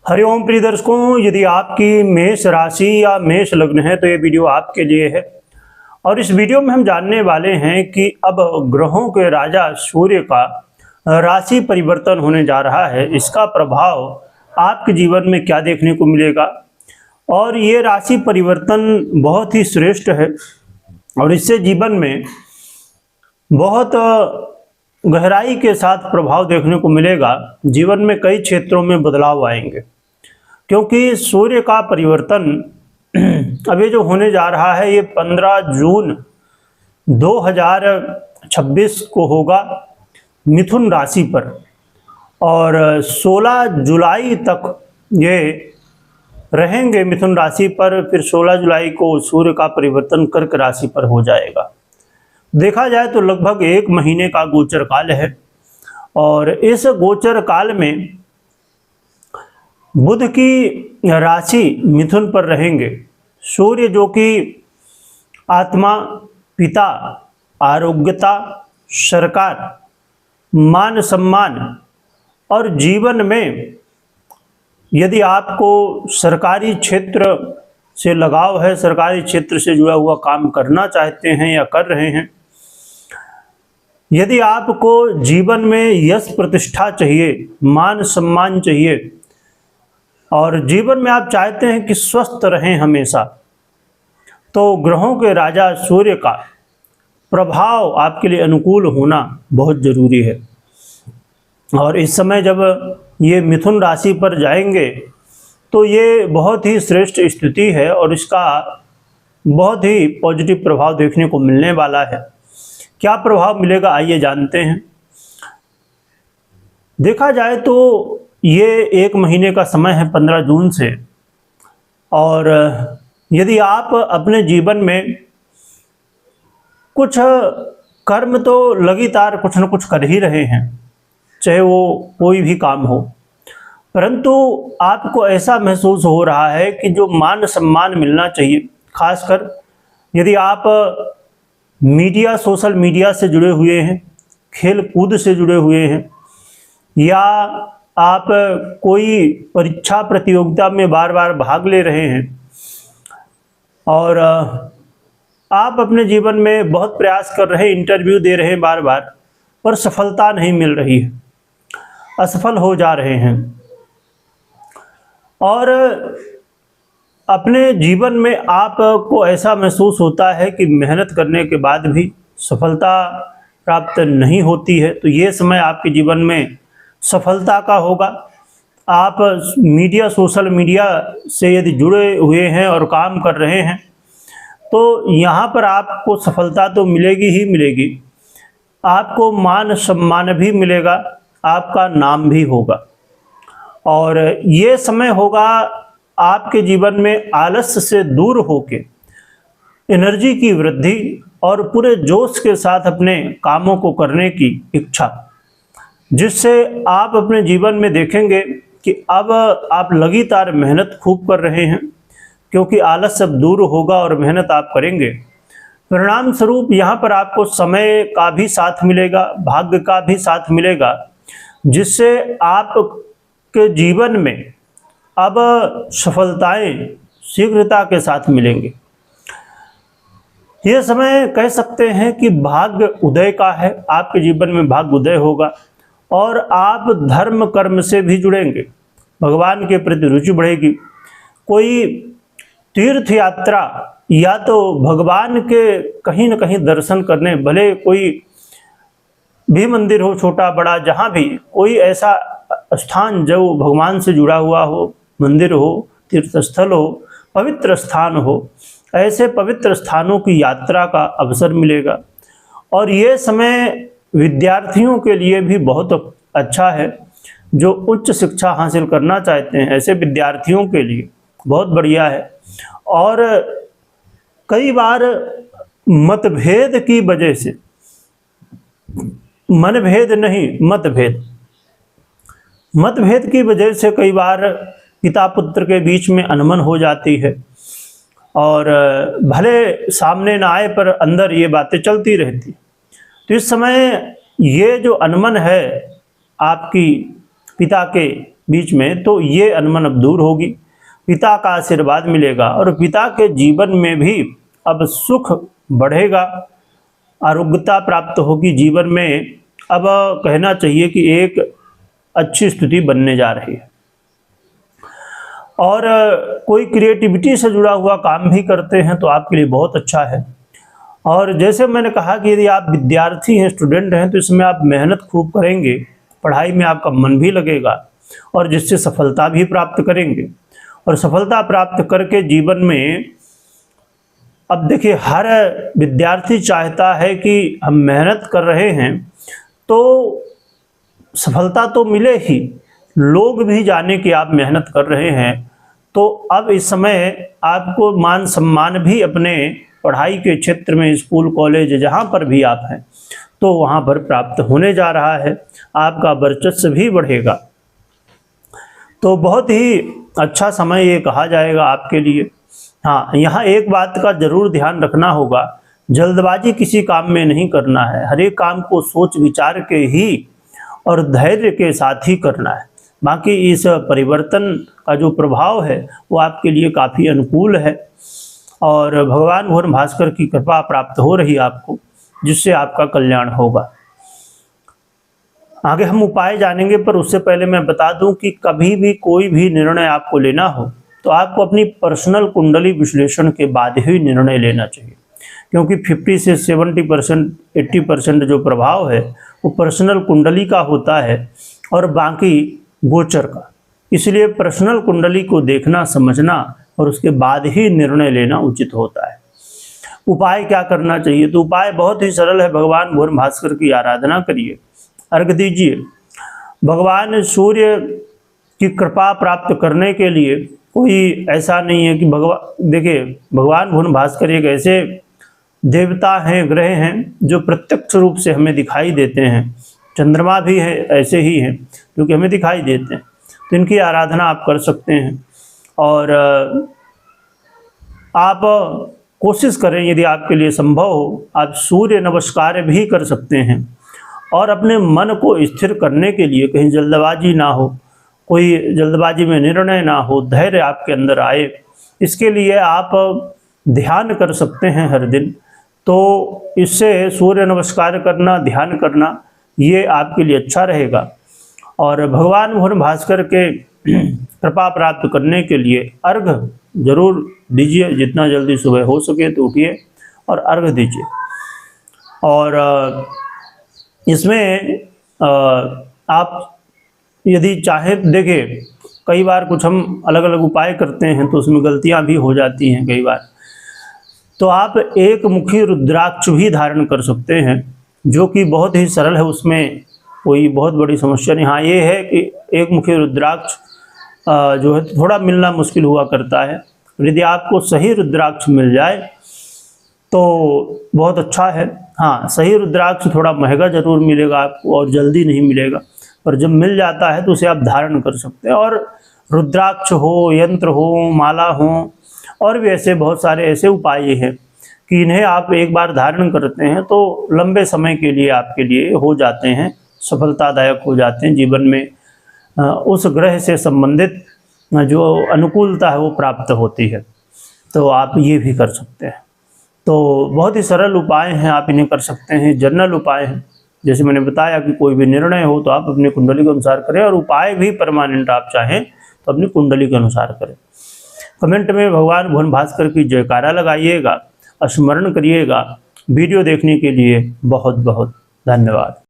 हरिओम प्रिय दर्शकों, यदि आपकी मेष राशि या मेष लग्न है तो ये वीडियो आपके लिए है। और इस वीडियो में हम जानने वाले हैं कि अब ग्रहों के राजा सूर्य का राशि परिवर्तन होने जा रहा है। इसका प्रभाव आपके जीवन में क्या देखने को मिलेगा। और ये राशि परिवर्तन बहुत ही श्रेष्ठ है और इससे जीवन में बहुत गहराई के साथ प्रभाव देखने को मिलेगा। जीवन में कई क्षेत्रों में बदलाव आएंगे, क्योंकि सूर्य का परिवर्तन अभी जो होने जा रहा है ये 15 जून 2026 को होगा मिथुन राशि पर, और 16 जुलाई तक ये रहेंगे मिथुन राशि पर। फिर 16 जुलाई को सूर्य का परिवर्तन कर्क राशि पर हो जाएगा। देखा जाए तो लगभग 1 महीने का गोचर काल है, और इस गोचर काल में बुध की राशि मिथुन पर रहेंगे। सूर्य जो कि आत्मा, पिता, आरोग्यता, सरकार, मान सम्मान और जीवन में यदि आपको सरकारी क्षेत्र से लगाव है, सरकारी क्षेत्र से जुड़ा हुआ काम करना चाहते हैं या कर रहे हैं, यदि आपको जीवन में यश प्रतिष्ठा चाहिए, मान सम्मान चाहिए, और जीवन में आप चाहते हैं कि स्वस्थ रहें हमेशा, तो ग्रहों के राजा सूर्य का प्रभाव आपके लिए अनुकूल होना बहुत ज़रूरी है। और इस समय जब ये मिथुन राशि पर जाएंगे तो ये बहुत ही श्रेष्ठ स्थिति है और इसका बहुत ही पॉजिटिव प्रभाव देखने को मिलने वाला है। क्या प्रभाव मिलेगा, आइए जानते हैं। देखा जाए तो ये 1 महीने का समय है 15 जून से, और यदि आप अपने जीवन में कुछ कर्म तो लगातार कुछ न कुछ कर ही रहे हैं, चाहे वो कोई भी काम हो, परंतु आपको ऐसा महसूस हो रहा है कि जो मान सम्मान मिलना चाहिए, खासकर यदि आप मीडिया, सोशल मीडिया से जुड़े हुए हैं, खेल कूद से जुड़े हुए हैं, या आप कोई परीक्षा प्रतियोगिता में बार बार भाग ले रहे हैं और आप अपने जीवन में बहुत प्रयास कर रहे हैं, इंटरव्यू दे रहे हैं बार बार, पर सफलता नहीं मिल रही है, असफल हो जा रहे हैं, और अपने जीवन में आपको ऐसा महसूस होता है कि मेहनत करने के बाद भी सफलता प्राप्त नहीं होती है, तो ये समय आपके जीवन में सफलता का होगा। आप मीडिया, सोशल मीडिया से यदि जुड़े हुए हैं और काम कर रहे हैं तो यहाँ पर आपको सफलता तो मिलेगी ही मिलेगी, आपको मान सम्मान भी मिलेगा, आपका नाम भी होगा। और ये समय होगा आपके जीवन में आलस्य से दूर होके एनर्जी की वृद्धि और पूरे जोश के साथ अपने कामों को करने की इच्छा, जिससे आप अपने जीवन में देखेंगे कि अब आप लगातार मेहनत खूब कर रहे हैं, क्योंकि आलस सब दूर होगा और मेहनत आप करेंगे। परिणाम स्वरूप यहाँ पर आपको समय का भी साथ मिलेगा, भाग्य का भी साथ मिलेगा, जिससे आपके जीवन में अब सफलताएं शीघ्रता के साथ मिलेंगी। ये समय कह सकते हैं कि भाग्य उदय का है, आपके जीवन में भाग्य उदय होगा और आप धर्म कर्म से भी जुड़ेंगे, भगवान के प्रति रुचि बढ़ेगी। कोई तीर्थ यात्रा या तो भगवान के कहीं न कहीं दर्शन करने, भले कोई भी मंदिर हो, छोटा बड़ा, जहाँ भी कोई ऐसा स्थान जो भगवान से जुड़ा हुआ हो, मंदिर हो, तीर्थ स्थल हो, पवित्र स्थान हो, ऐसे पवित्र स्थानों की यात्रा का अवसर मिलेगा। और ये समय विद्यार्थियों के लिए भी बहुत अच्छा है, जो उच्च शिक्षा हासिल करना चाहते हैं, ऐसे विद्यार्थियों के लिए बहुत बढ़िया है। और कई बार मतभेद की वजह से, मनभेद नहीं, मतभेद की वजह से कई बार पिता पुत्र के बीच में अनबन हो जाती है, और भले सामने ना आए पर अंदर ये बातें चलती रहती। तो इस समय ये जो अनबन है आपकी पिता के बीच में, तो ये अनबन अब दूर होगी, पिता का आशीर्वाद मिलेगा और पिता के जीवन में भी अब सुख बढ़ेगा, आरोग्यता प्राप्त होगी जीवन में। अब कहना चाहिए कि एक अच्छी स्थिति बनने जा रही है। और कोई क्रिएटिविटी से जुड़ा हुआ काम भी करते हैं तो आपके लिए बहुत अच्छा है। और जैसे मैंने कहा कि यदि आप विद्यार्थी हैं, स्टूडेंट हैं, तो इसमें आप मेहनत खूब करेंगे, पढ़ाई में आपका मन भी लगेगा और जिससे सफलता भी प्राप्त करेंगे। और सफलता प्राप्त करके जीवन में, अब देखिए, हर विद्यार्थी चाहता है कि हम मेहनत कर रहे हैं तो सफलता तो मिले ही, लोग भी जाने कि आप मेहनत कर रहे हैं। तो अब इस समय आपको मान सम्मान भी अपने पढ़ाई के क्षेत्र में, स्कूल कॉलेज जहाँ पर भी आप हैं, तो वहाँ पर प्राप्त होने जा रहा है, आपका वर्चस्व भी बढ़ेगा। तो बहुत ही अच्छा समय ये कहा जाएगा आपके लिए। हाँ, यहाँ एक बात का जरूर ध्यान रखना होगा, जल्दबाजी किसी काम में नहीं करना है। हर एक काम को सोच विचार के ही और धैर्य के साथ ही करना है। बाकी इस परिवर्तन का जो प्रभाव है वो आपके लिए काफ़ी अनुकूल है और भगवान भोर भास्कर की कृपा प्राप्त हो रही है आपको, जिससे आपका कल्याण होगा। आगे हम उपाय जानेंगे, पर उससे पहले मैं बता दूं कि कभी भी कोई भी निर्णय आपको लेना हो तो आपको अपनी पर्सनल कुंडली विश्लेषण के बाद ही निर्णय लेना चाहिए, क्योंकि 50 से 70%, 80% जो प्रभाव है वो पर्सनल कुंडली का होता है और बाकी गोचर का। इसलिए पर्सनल कुंडली को देखना, समझना और उसके बाद ही निर्णय लेना उचित होता है। उपाय क्या करना चाहिए? तो उपाय बहुत ही सरल है, भगवान भोर भास्कर की आराधना करिए, अर्घ दीजिए। भगवान सूर्य की कृपा प्राप्त करने के लिए कोई ऐसा नहीं है कि देखिए, भगवान भोर भास्कर एक ऐसे देवता हैं, ग्रह हैं जो प्रत्यक्ष रूप से हमें दिखाई देते हैं। चंद्रमा भी है, ऐसे ही हैं क्योंकि हमें दिखाई देते हैं। तो इनकी आराधना आप कर सकते हैं और आप कोशिश करें, यदि आपके लिए संभव हो, आप सूर्य नमस्कार भी कर सकते हैं। और अपने मन को स्थिर करने के लिए कहीं जल्दबाजी ना हो, कोई जल्दबाजी में निर्णय ना हो, धैर्य आपके अंदर आए, इसके लिए आप ध्यान कर सकते हैं हर दिन। तो इससे सूर्य नमस्कार करना, ध्यान करना, ये आपके लिए अच्छा रहेगा। और भगवान भोर भास्कर के कृपा प्राप्त करने के लिए अर्घ जरूर दीजिए, जितना जल्दी सुबह हो सके तो उठिए और अर्घ दीजिए। और इसमें आप यदि चाहें, देखिए, कई बार कुछ हम अलग अलग उपाय करते हैं तो उसमें गलतियां भी हो जाती हैं कई बार। तो आप एक मुखी रुद्राक्ष भी धारण कर सकते हैं, जो कि बहुत ही सरल है, उसमें कोई बहुत बड़ी समस्या नहीं। हाँ, ये है कि एक मुखी रुद्राक्ष जो है थोड़ा मिलना मुश्किल हुआ करता है। यदि आपको सही रुद्राक्ष मिल जाए तो बहुत अच्छा है। हाँ, सही रुद्राक्ष थोड़ा महंगा जरूर मिलेगा आपको और जल्दी नहीं मिलेगा, पर जब मिल जाता है तो उसे आप धारण कर सकते हैं। और रुद्राक्ष हो, यंत्र हो, माला हो, और भी ऐसे बहुत सारे ऐसे उपाय हैं कि इन्हें आप एक बार धारण करते हैं तो लंबे समय के लिए आपके लिए हो जाते हैं, सफलतादायक हो जाते हैं। जीवन में उस ग्रह से संबंधित जो अनुकूलता है वो प्राप्त होती है। तो आप ये भी कर सकते हैं। तो बहुत ही सरल उपाय हैं, आप इन्हें कर सकते हैं। जनरल उपाय हैं, जैसे मैंने बताया कि कोई भी निर्णय हो तो आप अपनी कुंडली के अनुसार करें, और उपाय भी परमानेंट आप चाहें तो अपनी कुंडली के अनुसार करें। कमेंट में भगवान भोर भास्कर की जयकारा लगाइएगा, स्मरण करिएगा। वीडियो देखने के लिए बहुत बहुत धन्यवाद।